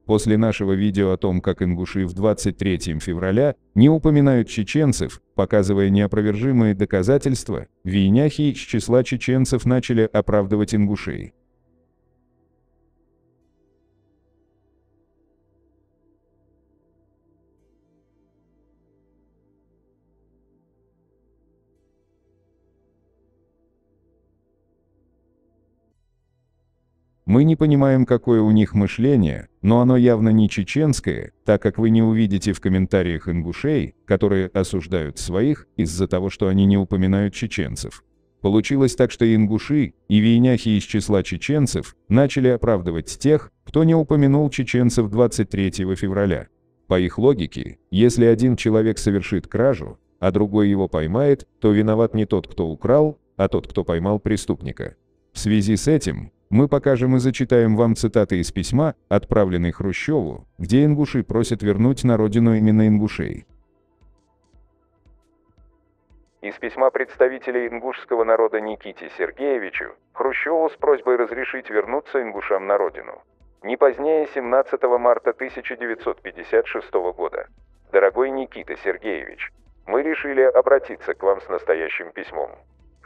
После нашего видео о том, как ингуши в 23 февраля не упоминают чеченцев, показывая неопровержимые доказательства, вийняхи из числа чеченцев начали оправдывать ингушей. Мы не понимаем, какое у них мышление, но оно явно не чеченское, так как вы не увидите в комментариях ингушей, которые осуждают своих из-за того, что они не упоминают чеченцев. Получилось так, что и ингуши, и вийняхи из числа чеченцев начали оправдывать тех, кто не упомянул чеченцев 23 февраля. По их логике, если один человек совершит кражу, а другой его поймает, то виноват не тот, кто украл, а тот, кто поймал преступника. В связи с этим, мы покажем и зачитаем вам цитаты из письма, отправленной Хрущеву, где ингуши просят вернуть на родину именно ингушей. Из письма представителей ингушского народа Никите Сергеевичу Хрущеву с просьбой разрешить вернуться ингушам на родину. Не позднее 17 марта 1956 года. Дорогой Никита Сергеевич, мы решили обратиться к вам с настоящим письмом.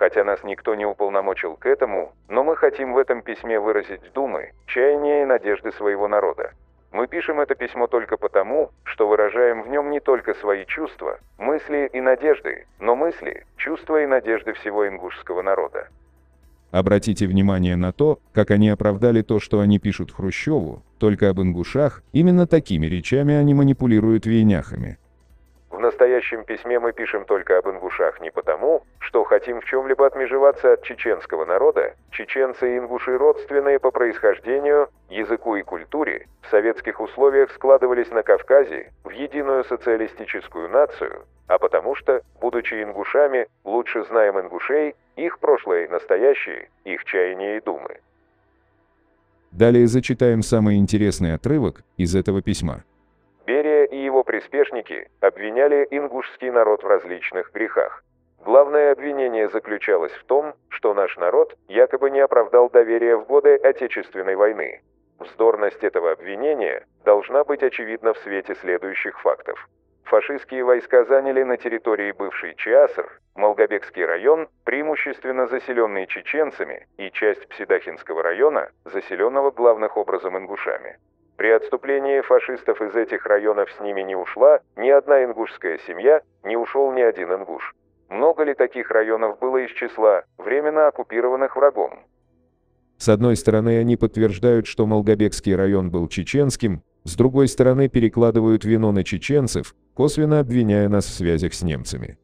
Хотя нас никто не уполномочил к этому, но мы хотим в этом письме выразить думы, чаяния и надежды своего народа. Мы пишем это письмо только потому, что выражаем в нем не только свои чувства, мысли и надежды, но мысли, чувства и надежды всего ингушского народа. Обратите внимание на то, как они оправдали то, что они пишут Хрущеву, только об ингушах, именно такими речами они манипулируют вийняхами. В настоящем письме мы пишем только об ингушах не потому, что хотим в чем-либо отмежеваться от чеченского народа. Чеченцы и ингуши родственные по происхождению, языку и культуре, в советских условиях складывались на Кавказе в единую социалистическую нацию, а потому что, будучи ингушами, лучше знаем ингушей, их прошлое и настоящее, их чаяния и думы. Далее зачитаем самый интересный отрывок из этого письма. Берия и его приспешники обвиняли ингушский народ в различных грехах. Главное обвинение заключалось в том, что наш народ якобы не оправдал доверия в годы Отечественной войны. Вздорность этого обвинения должна быть очевидна в свете следующих фактов. Фашистские войска заняли на территории бывшей Чиаср, Малгобекский район, преимущественно заселенный чеченцами, и часть Псидахинского района, заселенного главным образом ингушами. При отступлении фашистов из этих районов с ними не ушла ни одна ингушская семья, не ушел ни один ингуш. Много ли таких районов было из числа временно оккупированных врагом? С одной стороны, они подтверждают, что Малгобекский район был чеченским, с другой стороны, перекладывают вину на чеченцев, косвенно обвиняя нас в связях с немцами.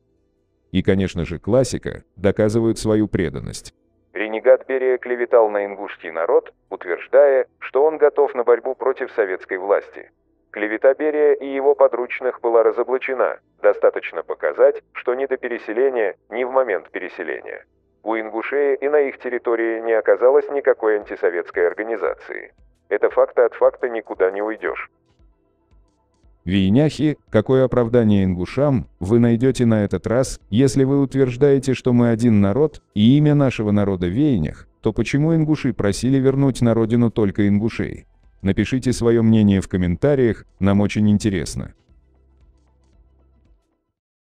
И, конечно же, классика, доказывают свою преданность. Ренегат Берия клеветал на ингушский народ, утверждая, что он готов на борьбу против советской власти. Клевета Берия и его подручных была разоблачена. Достаточно показать, что ни до переселения, ни в момент переселения. У ингушей и на их территории не оказалось никакой антисоветской организации. Это факт, от факта никуда не уйдешь. Вийняхи, какое оправдание ингушам вы найдете на этот раз, если вы утверждаете, что мы один народ, и имя нашего народа Вейнях, то почему ингуши просили вернуть на родину только ингушей? Напишите свое мнение в комментариях, нам очень интересно.